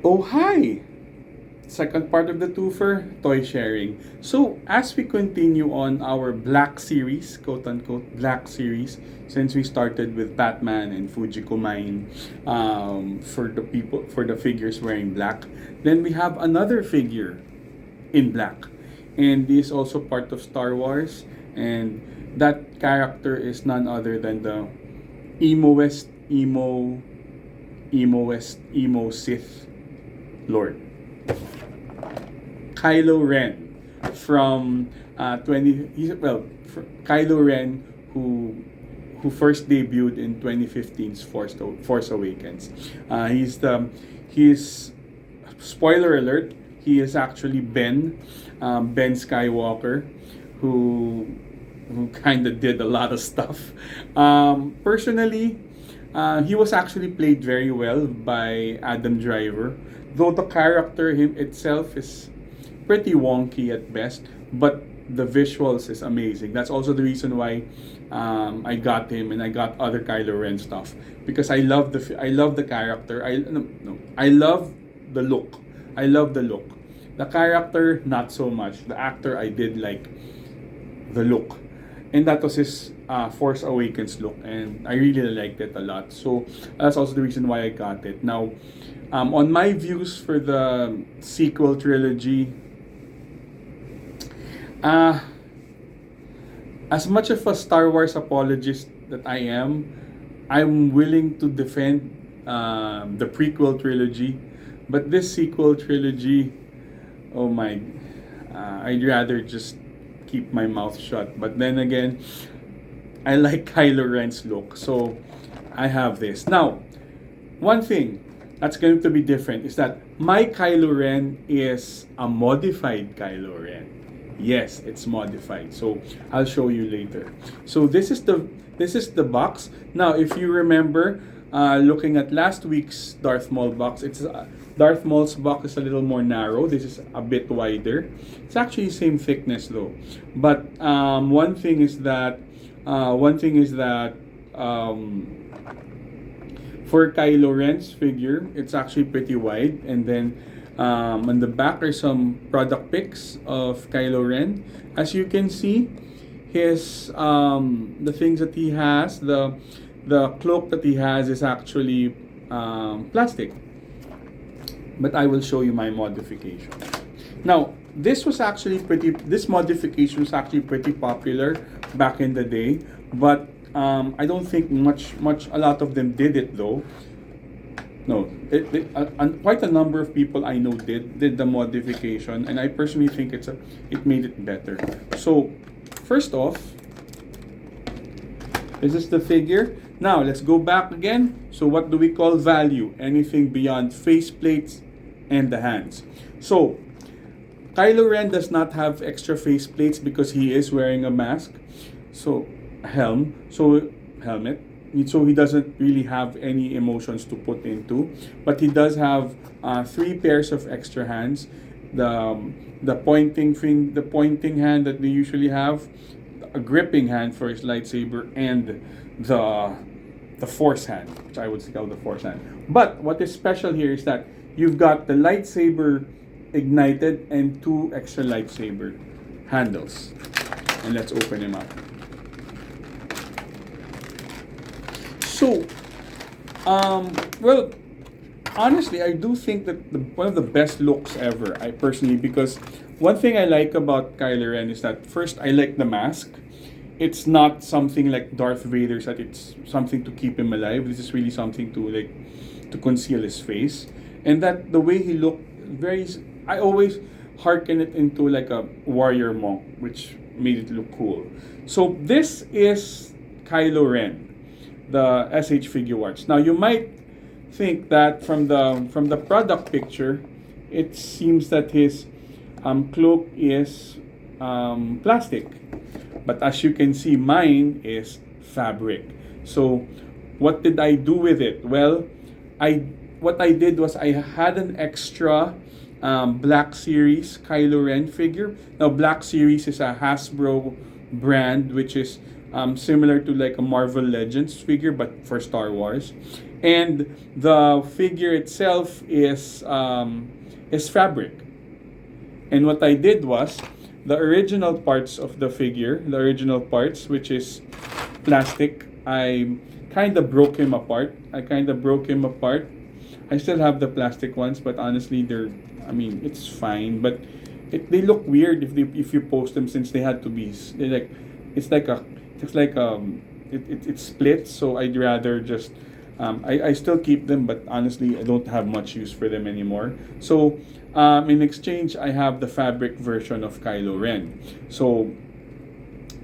Oh, hi! Second part of the twofer, toy sharing. So, as we continue on our Black series, quote unquote Black series, since we started with Batman and Fujiko Mine for the figures wearing black, then we have another figure in black. And this is also part of Star Wars. And that character is none other than the Emo West Emo Sith Lord. Kylo Ren from 20 he's, well Kylo Ren who first debuted in 2015's Force Awakens. He's spoiler alert, he is actually Ben Skywalker who kind of did a lot of stuff. Personally, he was actually played very well by Adam Driver, though the character him itself is pretty wonky at best, but the visuals is amazing. That's also the reason why I got him and I got other Kylo Ren stuff, because I love the character. I love the look. I love the look. The character not so much. The actor I did like the look, and that was his Force Awakens look, and I really liked it a lot. So that's also the reason why I got it. Now, on my views for the sequel trilogy, as much of a Star Wars apologist that I'm willing to defend the prequel trilogy, but this sequel trilogy, oh my, I'd rather just keep my mouth shut. But then again, I like Kylo Ren's look, so I have this. Now, one thing that's going to be different is that my Kylo Ren is a modified Kylo Ren. Yes, it's modified. So I'll show you later. So this is the box. Now, if you remember, looking at last week's Darth Maul box, Darth Maul's box is a little more narrow. This is a bit wider. It's actually same thickness though. But one thing is that for Kylo Ren's figure, it's actually pretty wide, and then on the back are some product pics of Kylo Ren. As you can see, his the things that he has, the cloak that he has is actually plastic. But I will show you my modification. Now, this modification was actually pretty popular back in the day, but I don't think a lot of them did it though. No, quite a number of people I know did the modification, and I personally think it made it better. So, first off, this is the figure. Now, let's go back again. So, what do we call value? Anything beyond face plates and the hands. So, Kylo Ren does not have extra face plates because he is wearing a mask. So, helmet. So he doesn't really have any emotions to put into, but he does have 3 pairs of extra hands. The pointing hand that they usually have, a gripping hand for his lightsaber, and the force hand, which I would call the force hand. But what is special here is that you've got the lightsaber ignited and 2 extra lightsaber handles. And let's open him up. So, well, honestly, I do think that one of the best looks ever, I personally, because one thing I like about Kylo Ren is that first, I like the mask. It's not something like Darth Vader's that it's something to keep him alive. This is really something to conceal his face, and that the way he looked, I always hearken it into like a warrior monk, which made it look cool. So this is Kylo Ren, the SH Figuarts. Now you might think that from the product picture, it seems that his cloak is plastic, but as you can see, mine is fabric. So what did I do with it? Well, what I did was I had an extra Black Series Kylo Ren figure. Now, Black Series is a Hasbro brand, which is similar to like a Marvel Legends figure, but for Star Wars. And the figure itself is fabric. And what I did was, the original parts of the figure, the original parts, which is plastic, I kind of broke him apart. I still have the plastic ones, but honestly, I mean, it's fine. But they look weird if you post them, since they had to be, they like, it's like a, it's like it splits. So I'd rather just, I still keep them, but honestly, I don't have much use for them anymore. So in exchange, I have the fabric version of Kylo Ren. So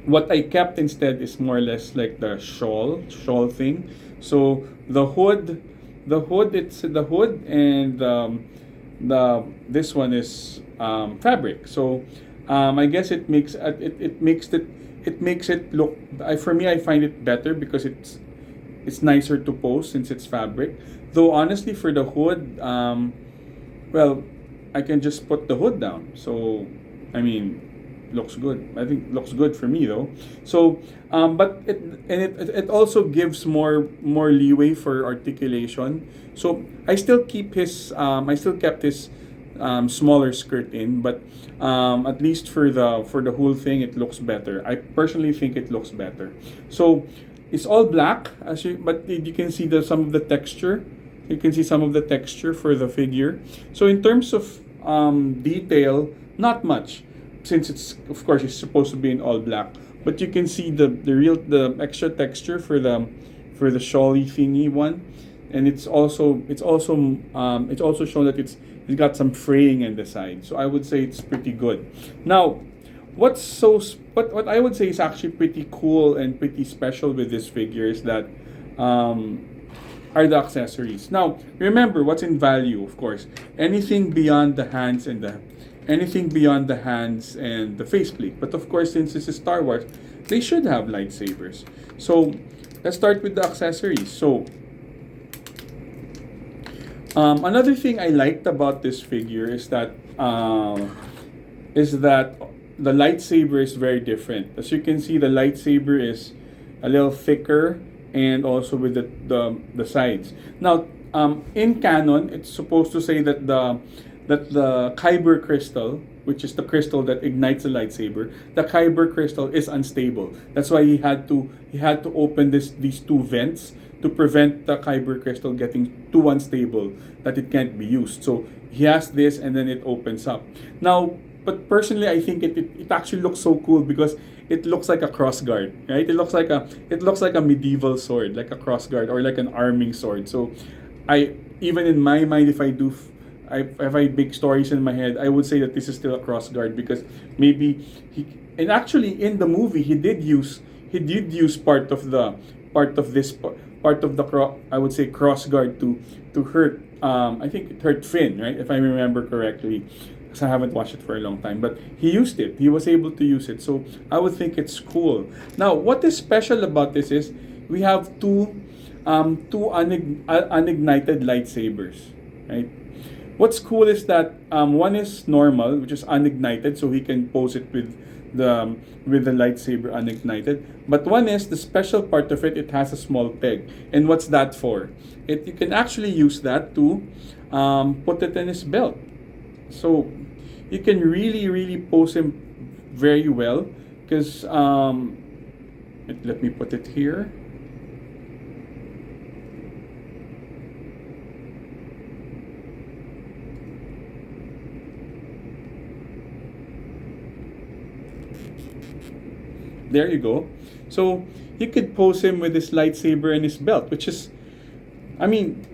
what I kept instead is more or less like the shawl thing. So it's the hood, and the this one is fabric. So I guess it makes it look. For me, I find it better because it's nicer to pose since it's fabric. Though honestly, for the hood, well, I can just put the hood down. So I mean, looks good. I think looks good for me though. So but it also gives more leeway for articulation. So I still kept his smaller skirt in, but at least for the whole thing, it looks better. I personally think it looks better. So it's all black, but you can see some of the texture. You can see some of the texture for the figure. So in terms of detail, not much, since it's supposed to be in all black. But you can see the extra texture for the shawly thingy one, and it's also shown that it's got some fraying in the side. So I would say it's pretty good. Now, what I would say is actually pretty cool and pretty special with this figure is that are the accessories. Now, remember what's in value, of course. Anything beyond the hands and the faceplate. But of course, since this is Star Wars, they should have lightsabers. So let's start with the accessories. So another thing I liked about this figure is that the lightsaber is very different. As you can see, the lightsaber is a little thicker, and also with the sides. Now, in canon, it's supposed to say that the kyber crystal, which is the crystal that ignites the lightsaber, the kyber crystal is unstable. That's why he had to open these two vents to prevent the kyber crystal getting too unstable that it can't be used. So he has this, and then it opens up. Now, but personally, I think it actually looks so cool because it looks like a crossguard, right? It looks like a medieval sword, like a crossguard or like an arming sword. So even in my mind, if I make stories in my head, I would say that this is still a crossguard because maybe and actually in the movie he did use part of the I would say crossguard to hurt. I think it hurt Finn, right? If I remember correctly. Because I haven't watched it for a long time, but he used it. He was able to use it, so I would think it's cool. Now, what is special about this is we have two unignited lightsabers, right? What's cool is that one is normal, which is unignited, so he can pose it with the lightsaber unignited. But one is the special part of it. It has a small peg, and what's that for? You can actually use that to put it in his belt. So you can really pose him very well because let me put it here. There you go. So you could pose him with his lightsaber and his belt, which is, I mean,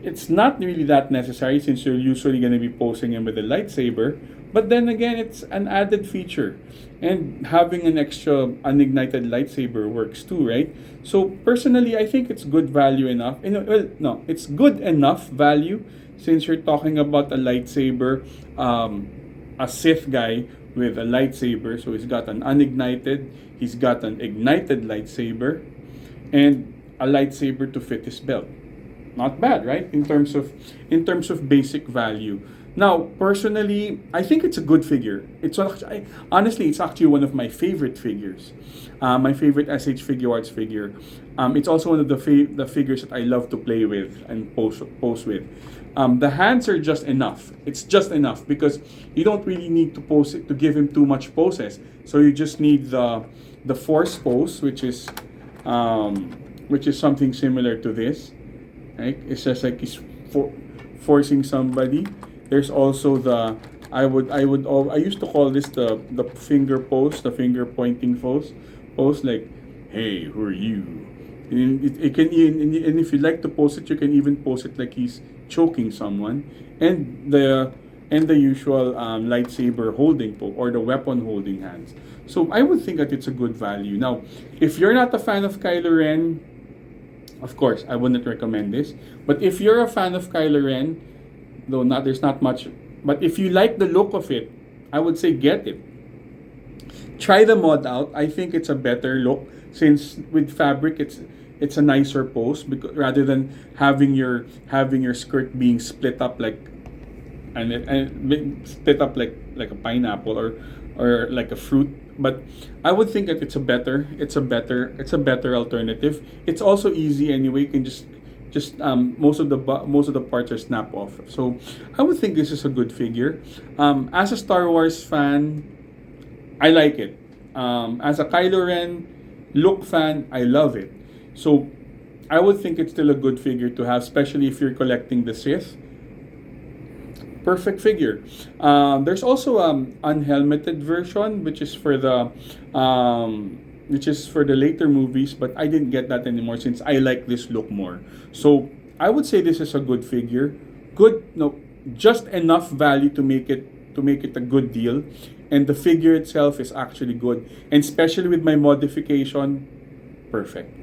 it's not really that necessary since you're usually going to be posing him with a lightsaber. But then again, it's an added feature. And having an extra unignited lightsaber works too, right? So personally, I think it's good value enough. Well, no, it's good enough value since you're talking about a lightsaber, a Sith guy with a lightsaber. So he's got an unignited, he's got an ignited lightsaber, and a lightsaber to fit his belt. Not bad, right? In terms of basic value. Now, personally, I think it's a good figure. Honestly, it's actually one of my favorite figures. My favorite SH Figuarts figure. It's also one of the figures that I love to play with and pose with. The hands are just enough. It's just enough because you don't really need to pose it to give him too much poses. So you just need the force pose, which is something similar to this. Right? It's just like he's forcing somebody. There's also I used to call this the finger pose, the finger pointing pose like, hey, who are you? And and if you like to pose it, you can even pose it like he's choking someone, and the usual lightsaber holding or the weapon holding hands. So I would think that it's a good value. Now, if you're not a fan of Kylo Ren, of course, I wouldn't recommend this. But if you're a fan of Kylo Ren, though not there's not much, but if you like the look of it, I would say get it. Try the mod out. I think it's a better look since with fabric it's a nicer pose because rather than having your skirt being split up like and split up like a pineapple or like a fruit. But I would think that it's a better alternative. It's also easy anyway. You can just most of the parts are snap off. So I would think this is a good figure. As a Star Wars fan, I like it. As a Kylo Ren look fan, I love it. So I would think it's still a good figure to have, especially if you're collecting the Sith. Perfect figure. There's also unhelmeted version, which is for the later movies, but I didn't get that anymore since I like this look more. So I would say this is a good figure. Good, no, just enough value to make it a good deal, and the figure itself is actually good, and especially with my modification, perfect.